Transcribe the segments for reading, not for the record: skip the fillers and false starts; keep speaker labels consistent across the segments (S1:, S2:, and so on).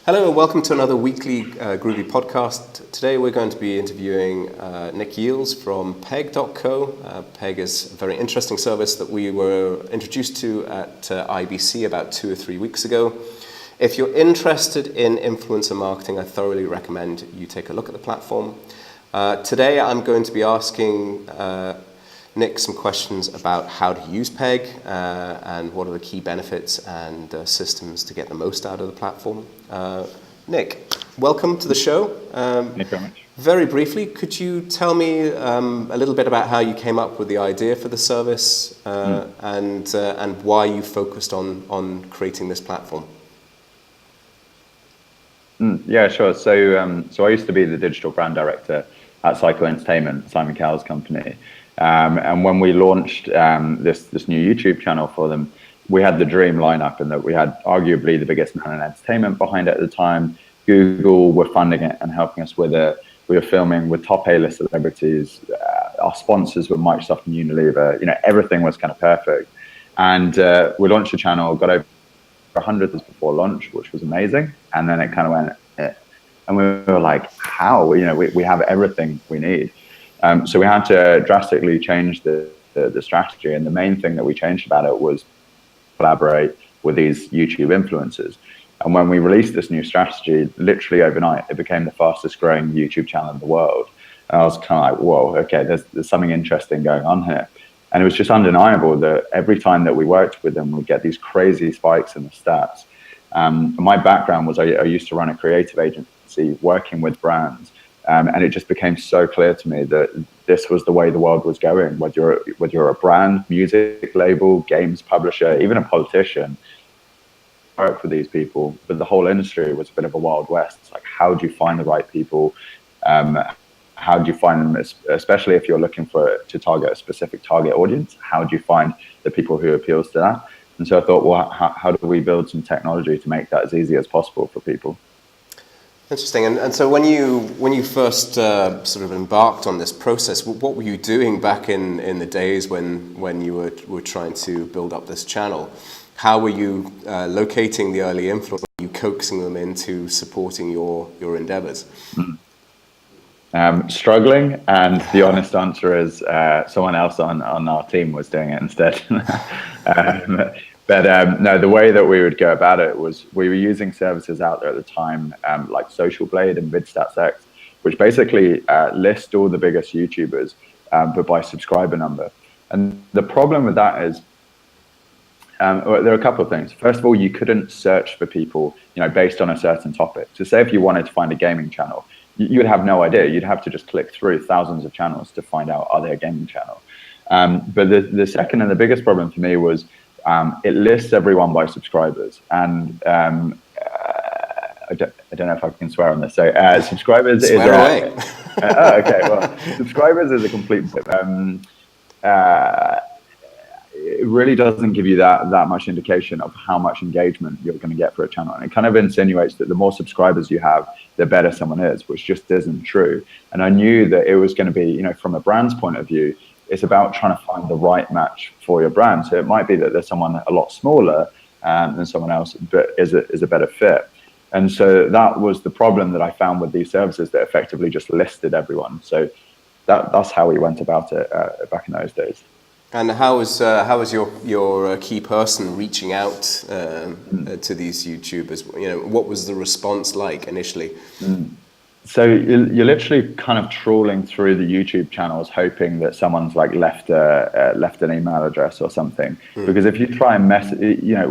S1: Hello and welcome to another weekly Groovy podcast. Today we're going to be interviewing Nic Yeeles from Peg.co. Peg is a very interesting service that we were introduced to at IBC about 2 or 3 weeks ago. If you're interested in influencer marketing, I thoroughly recommend you take a look at the platform. Today I'm going to be asking Nic some questions about how to use Peg and what are the key benefits and systems to get the most out of the platform. Nic, welcome to the show.
S2: Thank you very much.
S1: Very briefly, could you tell me a little bit about how you came up with the idea for the service and why you focused on creating this platform?
S2: Yeah, sure. So I used to be the digital brand director at Psycho Entertainment, Simon Cowell's company. And when we launched this new YouTube channel for them, we had the dream lineup in that we had arguably the biggest man in entertainment behind it at the time. Google were funding it and helping us with it. We were filming with top A-list celebrities. Our sponsors were Microsoft and Unilever. You know, everything was kind of perfect. And we launched the channel, got over 100 before launch, which was amazing. And then it kind of went, and we were like, how? You know, we have everything we need. So we had to drastically change the strategy. And the main thing that we changed about it was collaborate with these YouTube influencers. And when we released this new strategy, literally overnight, it became the fastest growing YouTube channel in the world. And I was kind of like, whoa, okay, there's something interesting going on here. And it was just undeniable that every time that we worked with them, we'd get these crazy spikes in the stats. My background was I used to run a creative agency working with brands. And it just became so clear to me that this was the way the world was going. Whether you're a brand, music label, games publisher, even a politician, work with these people. But the whole industry was a bit of a wild west. It's like, how do you find the right people? How do you find them, especially if you're looking to target a specific target audience? How do you find the people who appeals to that? And so I thought, well, how do we build some technology to make that as easy as possible for people?
S1: Interesting. And so when you first sort of embarked on this process, what were you doing back in the days when you were trying to build up this channel? How were you locating the early influencers? Were you coaxing them into supporting your endeavors?
S2: Struggling, and the honest answer is someone else on our team was doing it instead. But no, the way that we would go about it was we were using services out there at the time, like Social Blade and VidStatsX, which basically list all the biggest YouTubers, but by subscriber number. And the problem with that is, well, there are a couple of things. First of all, you couldn't search for people, based on a certain topic. So say if you wanted to find a gaming channel, you would have no idea. You'd have to just click through thousands of channels to find out, are they a gaming channel? But the second and the biggest problem for me was, it lists everyone by subscribers, and I don't know if I can swear on this. So subscribers
S1: swear away.
S2: Okay. Well, subscribers is a complete. It really doesn't give you that much indication of how much engagement you're going to get for a channel, and it kind of insinuates that the more subscribers you have, the better someone is, which just isn't true. And I knew that it was going to be, from a brand's point of view, it's about trying to find the right match for your brand. So it might be that there's someone a lot smaller than someone else, but is a better fit. And so that was the problem that I found with these services that effectively just listed everyone. So that's how we went about it back in those days.
S1: And how was your key person reaching out to these YouTubers? What was the response like initially?
S2: So you're literally kind of trawling through the YouTube channels, hoping that someone's left an email address or something. Because if you try and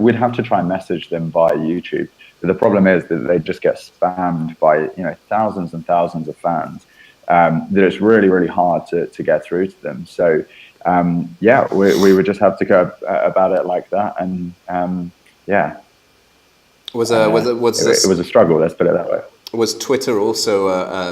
S2: we'd have to try and message them via YouTube. But the problem is that they just get spammed by thousands and thousands of fans. That it's really, really hard to get through to them. So we would just have to go about it like that, and it was
S1: a
S2: struggle. Let's put it that way.
S1: Was Twitter also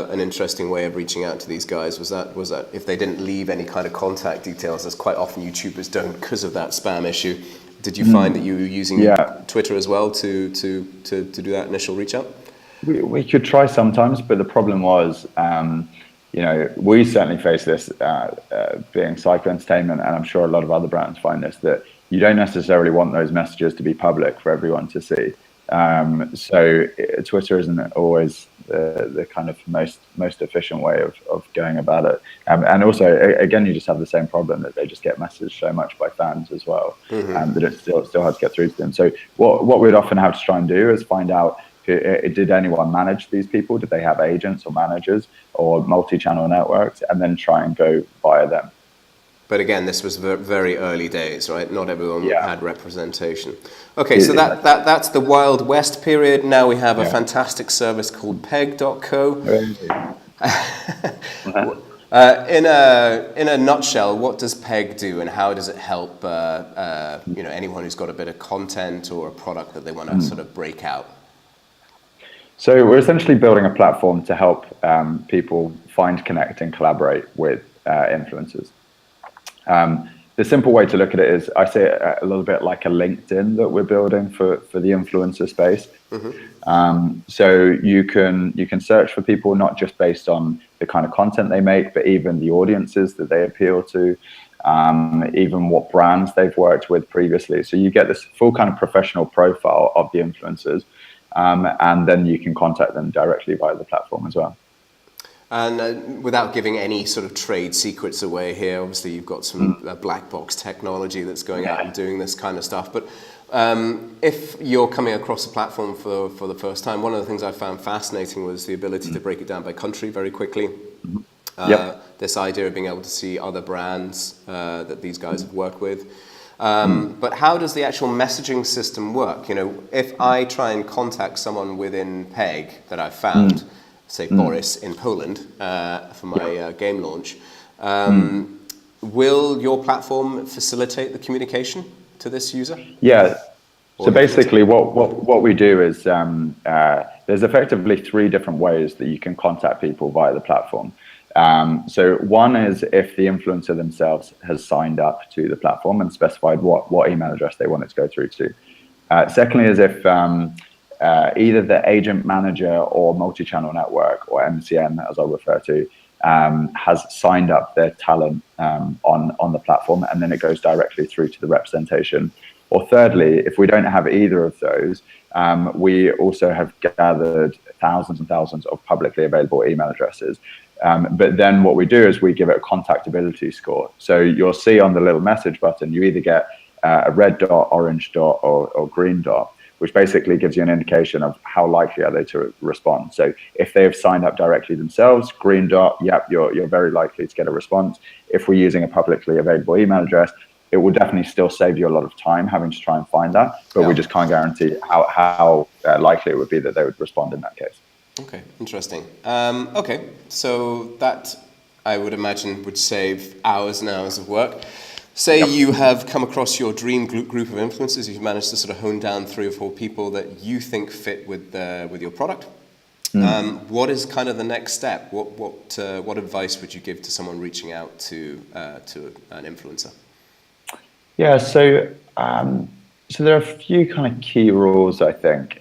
S1: an interesting way of reaching out to these guys? Was that if they didn't leave any kind of contact details, as quite often YouTubers don't because of that spam issue? Did you find that you were using Twitter as well to do that initial reach out?
S2: We could try sometimes, but the problem was, we certainly face this being Psycho Entertainment, and I'm sure a lot of other brands find this, that you don't necessarily want those messages to be public for everyone to see. Twitter isn't always the kind of most efficient way of going about it. And also, again, you just have the same problem that they just get messaged so much by fans as well, that it's still hard to get through to them. So what we'd often have to try and do is find out, did anyone manage these people? Did they have agents or managers or multi-channel networks? And then try and go via them.
S1: But again, this was very early days, right? Not everyone had representation. Okay, so that's the Wild West period. Now we have a fantastic service called Peg.co. In a nutshell, what does Peg do, and how does it help anyone who's got a bit of content or a product that they want to sort of break out?
S2: So we're essentially building a platform to help people find, connect, and collaborate with influencers. The simple way to look at it is, I say it a little bit like a LinkedIn that we're building for the influencer space. So you can search for people not just based on the kind of content they make, but even the audiences that they appeal to, even what brands they've worked with previously. So you get this full kind of professional profile of the influencers, and then you can contact them directly via the platform as well.
S1: And without giving any sort of trade secrets away here, obviously you've got some black box technology that's going out and doing this kind of stuff. But if you're coming across a platform for the first time, one of the things I found fascinating was the ability to break it down by country very quickly. This idea of being able to see other brands that these guys have worked with. But how does the actual messaging system work? You know, if I try and contact someone within Peg that I've found, say Boris in Poland for my game launch, will your platform facilitate the communication to this user?
S2: Yeah. So basically what we do is there's effectively 3 different ways that you can contact people via the platform. So one is if the influencer themselves has signed up to the platform and specified what email address they want it to go through to. Secondly is if either the agent manager or multi-channel network, or MCN as I refer to, has signed up their talent on the platform, and then it goes directly through to the representation. Or thirdly, if we don't have either of those, we also have gathered thousands and thousands of publicly available email addresses. But then what we do is we give it a contactability score. So you'll see on the little message button, you either get a red dot, orange dot, or green dot, which basically gives you an indication of how likely are they to respond. So if they have signed up directly themselves, green dot, yep, you're very likely to get a response. If we're using a publicly available email address, it will definitely still save you a lot of time having to try and find that, but we just can't guarantee how likely it would be that they would respond in that case.
S1: Okay, interesting. Okay, so that I would imagine would save hours and hours of work. Say you have come across your dream group of influencers, you've managed to sort of hone down 3 or 4 people that you think fit with your product. What is kind of the next step? What advice would you give to someone reaching out to an influencer?
S2: Yeah, so there are a few kind of key rules, I think.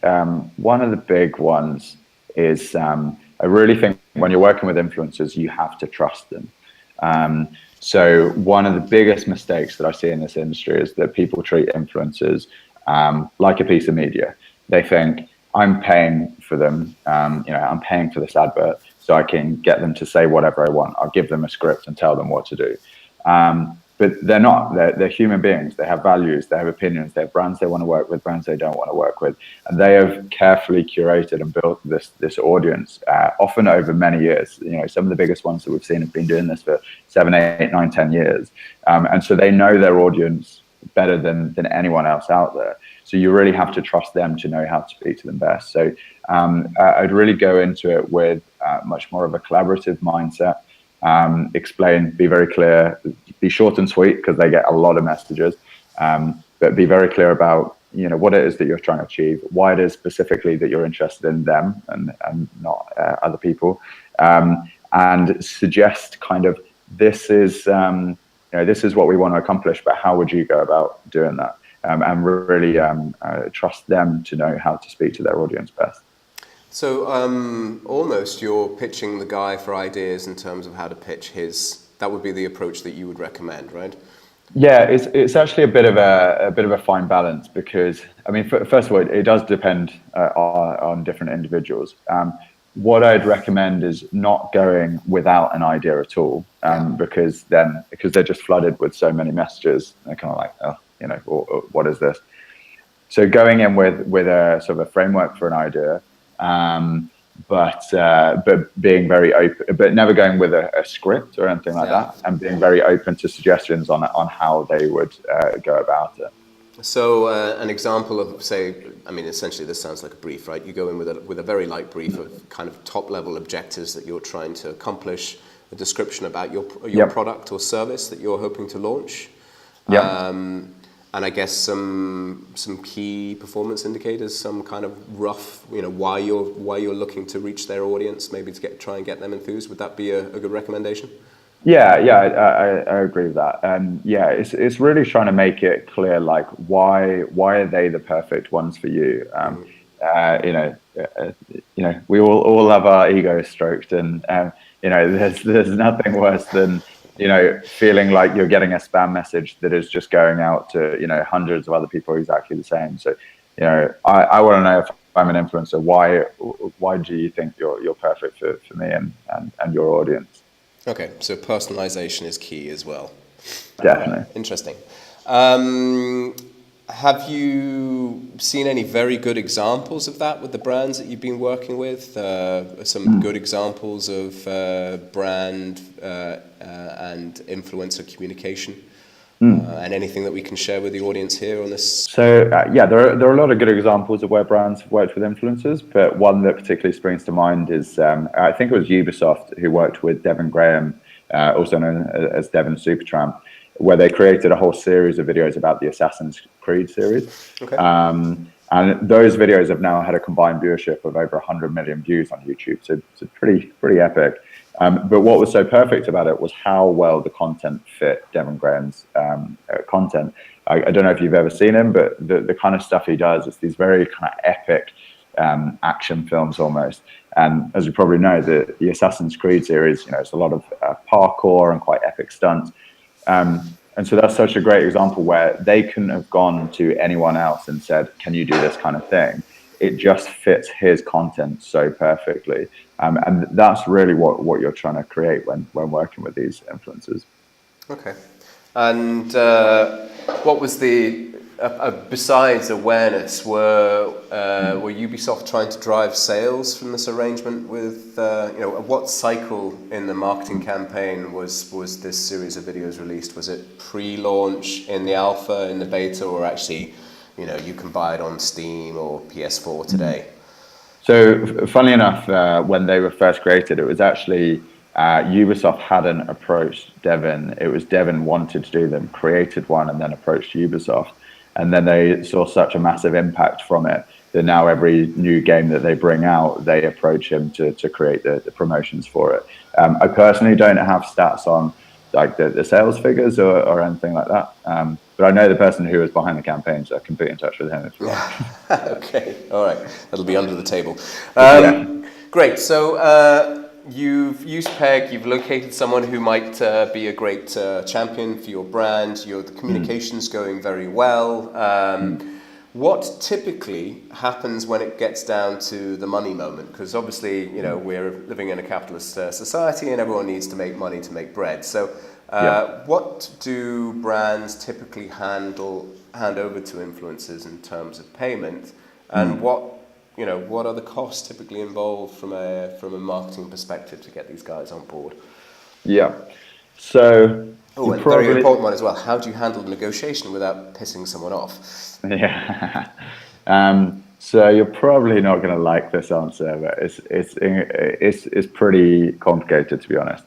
S2: One of the big ones is I really think when you're working with influencers, you have to trust them. So one of the biggest mistakes that I see in this industry is that people treat influencers like a piece of media. They think, I'm paying for them, I'm paying for this advert so I can get them to say whatever I want. I'll give them a script and tell them what to do. But they're not. They're human beings. They have values. They have opinions. They have brands they want to work with, brands they don't want to work with, and they have carefully curated and built this audience, often over many years. You know, some of the biggest ones that we've seen have been doing this for 7, 8, 9, 10 years, and so they know their audience better than anyone else out there. So you really have to trust them to know how to speak to them best. So I'd really go into it with much more of a collaborative mindset. Explain, be very clear, be short and sweet because they get a lot of messages, but be very clear about what it is that you're trying to achieve, why it is specifically that you're interested in them and not other people, and suggest kind of this is what we want to accomplish, but how would you go about doing that, and really trust them to know how to speak to their audience best.
S1: So almost you're pitching the guy for ideas in terms of how to pitch his, that would be the approach that you would recommend, right?
S2: Yeah, it's actually a bit of a fine balance because I mean, first of all, it does depend on different individuals. What I'd recommend is not going without an idea at all, because they're just flooded with so many messages, they're kind of like, oh, you know, what is this? So going in with a sort of a framework for an idea, but being very open, but never going with a script or anything like that, and being very open to suggestions on how they would go about it.
S1: So an example of, say, I mean, essentially this sounds like a brief, right? You go in with a very light brief of kind of top level objectives that you're trying to accomplish, a description about your product or service that you're hoping to launch. And I guess some key performance indicators, some kind of rough, you know, why you're looking to reach their audience, maybe to try and get them enthused. Would that be a good recommendation?
S2: Yeah, I agree with that. And yeah, it's really trying to make it clear, like why are they the perfect ones for you? You know, we all have our egos stroked, and you know, there's nothing worse than, you know, feeling like you're getting a spam message that is just going out to, you know, hundreds of other people exactly the same. So, you know, I want to know, if I'm an influencer, why do you think you're perfect for me and your audience?
S1: Okay, so personalization is key as well.
S2: Definitely.
S1: Interesting. Have you seen any very good examples of that with the brands that you've been working with? Some good examples of brand and influencer communication? And anything that we can share with the audience here on this?
S2: So yeah, there are a lot of good examples of where brands have worked with influencers, but one that particularly springs to mind is I think it was Ubisoft who worked with Devin Graham, also known as Devin Supertramp, where they created a whole series of videos about the Assassin's Creed series.
S1: Okay.
S2: And those videos have now had a combined viewership of over 100 million views on YouTube. So it's pretty epic. But what was so perfect about it was how well the content fit Devin Graham's content. I don't know if you've ever seen him, but the kind of stuff he does is these very kind of epic action films almost. And as you probably know, the Assassin's Creed series, you know, it's a lot of parkour and quite epic stunts. And so that's such a great example where they couldn't have gone to anyone else and said, can you do this kind of thing? It just fits his content so perfectly. And that's really what you're trying to create when working with these influencers.
S1: Okay. And what was besides awareness, were Ubisoft trying to drive sales from this arrangement with, you know, what cycle in the marketing campaign was this series of videos released? Was it pre-launch, in the alpha, in the beta, or actually, you know, you can buy it on Steam or PS4 today?
S2: So funnily enough, when they were first created, it was actually Ubisoft hadn't approached Devin. It was Devin wanted to do them, created one, and then approached Ubisoft. And then they saw such a massive impact from it that now every new game that they bring out, they approach him to create the promotions for it. I personally don't have stats on like the sales figures or anything like that. But I know the person who was behind the campaign, so I can put you in touch with him if you want.
S1: Okay, all right. That'll be under the table.
S2: Yeah.
S1: Great. So you've used Peg. You've located someone who might be a great champion for your brand. The communication's going very well. What typically happens when it gets down to the money moment? Because obviously, you know, we're living in a capitalist society, and everyone needs to make money to make bread. So, what do brands typically hand over to influencers in terms of payment, and what are the costs typically involved from a marketing perspective to get these guys on board?
S2: Yeah. So.
S1: Oh, and very important one as well. How do you handle negotiation without pissing someone off?
S2: Yeah. So you're probably not going to like this answer, but it's pretty complicated, to be honest,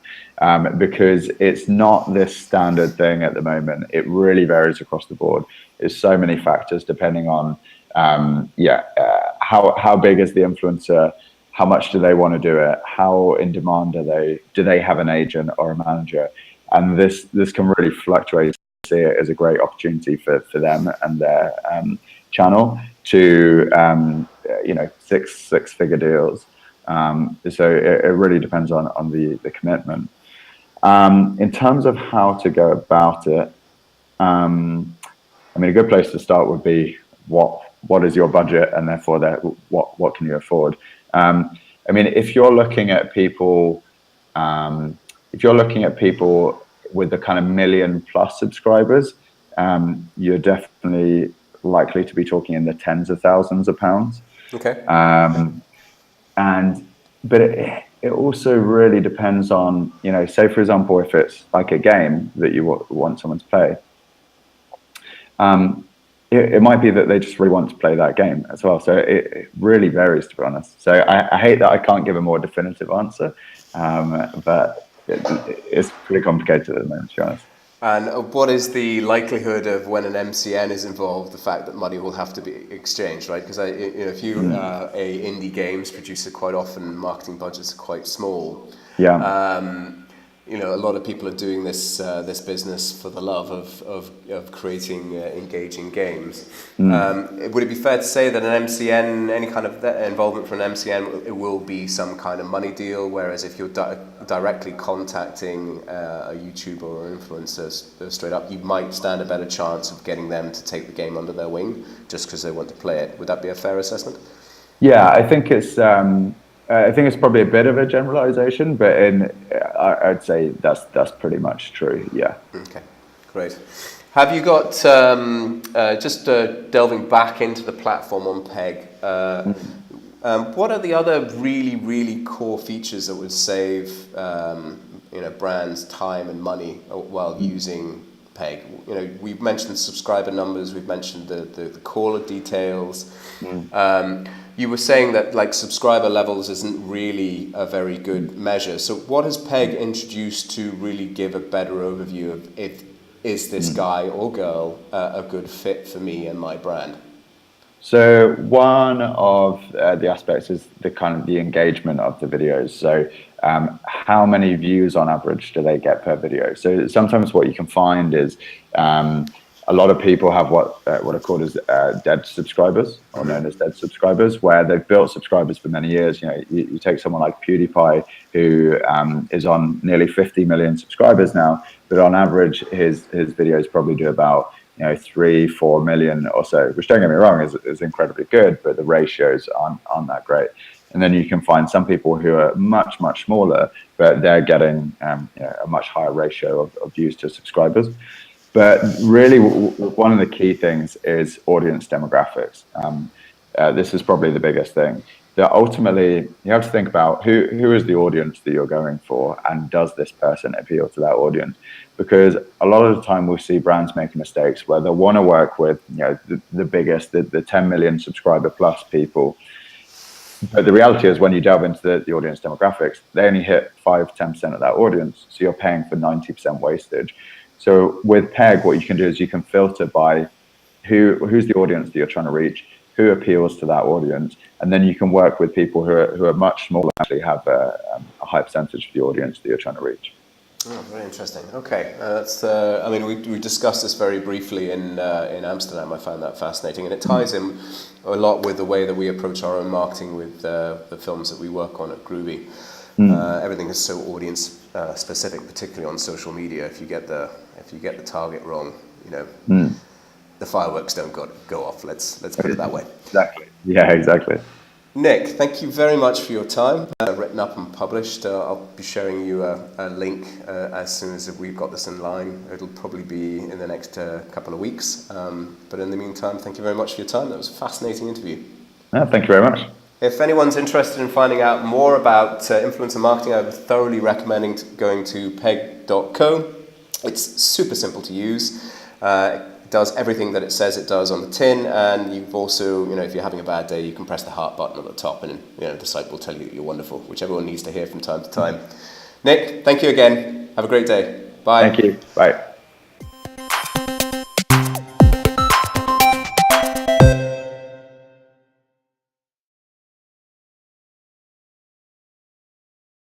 S2: because it's not this standard thing at the moment. It really varies across the board. There's so many factors depending on how big is the influencer, how much do they want to do it, how in demand are they, do they have an agent or a manager, and this can really fluctuate. See it as a great opportunity for them and their channel to six-figure deals. So it really depends on the commitment. In terms of how to go about it, I mean, a good place to start would be what is your budget, and therefore what can you afford? I mean, if you're looking at people, with the kind of million plus subscribers, you're definitely likely to be talking in the tens of thousands of pounds.
S1: Okay.
S2: But it also really depends on, say for example, if it's like a game that you want someone to play, it might be that they just really want to play that game as well. So it really varies, to be honest. So I hate that I can't give a more definitive answer, but it's pretty complicated at the moment, to be honest.
S1: And what is the likelihood of, when an MCN is involved, the fact that money will have to be exchanged, right? Because if you a indie games producer, quite often marketing budgets are quite small.
S2: Yeah.
S1: A lot of people are doing this business for the love of creating engaging games. Would it be fair to say that an MCN, any kind of involvement from an MCN, it will be some kind of money deal, whereas if you're directly contacting a YouTuber or influencer straight up, you might stand a better chance of getting them to take the game under their wing just because they want to play it? Would that be a fair assessment?
S2: Yeah, I think it's probably a bit of a generalization, but I'd say that's pretty much true. Yeah.
S1: Okay, great. Have you got just delving back into the platform on Peg? What are the other really, really core features that would save brands time and money while using Peg? We've mentioned subscriber numbers. We've mentioned the caller details. You were saying that subscriber levels isn't really a very good measure. So what has Peg introduced to really give a better overview of is this guy or girl a good fit for me and my brand?
S2: So one of the aspects is the engagement of the videos. So how many views on average do they get per video? So sometimes what you can find is a lot of people have what are called as dead subscribers, or known as dead subscribers, where they've built subscribers for many years. You take someone like PewDiePie, who is on nearly 50 million subscribers now, but on average, his videos probably do about 3-4 million or so, which, don't get me wrong, is incredibly good, but the ratios aren't that great. And then you can find some people who are much, much smaller, but they're getting a much higher ratio of views to subscribers. But really, one of the key things is audience demographics. This is probably the biggest thing. That ultimately, you have to think about who is the audience that you're going for, and does this person appeal to that audience? Because a lot of the time we see brands making mistakes where they want to work with the biggest, the 10 million subscriber plus people. But the reality is, when you delve into the audience demographics, they only hit 5-10% of that audience. So you're paying for 90% wastage. So with Peg, what you can do is you can filter by who's the audience that you're trying to reach, who appeals to that audience, and then you can work with people who are much smaller, actually have a high percentage of the audience that you're trying to reach.
S1: Oh, very interesting. Okay, we discussed this very briefly in Amsterdam. I found that fascinating, and it ties in a lot with the way that we approach our own marketing with the films that we work on at Groovy. Everything is so audience specific, particularly on social media. If you get the target wrong, the fireworks don't go off. Let's put it that way.
S2: Exactly. Yeah, exactly.
S1: Nic, thank you very much for your time. Written up and published. I'll be sharing you a link as soon as we've got this in line. It'll probably be in the next couple of weeks. But in the meantime, thank you very much for your time. That was a fascinating interview.
S2: Thank you very much.
S1: If anyone's interested in finding out more about influencer marketing, I would thoroughly recommend going to peg.co. It's super simple to use. It does everything that it says it does on the tin, and you've also, if you're having a bad day, you can press the heart button at the top, and the site will tell you that you're wonderful, which everyone needs to hear from time to time. Nic, thank you again. Have a great day. Bye.
S2: Thank you. Bye.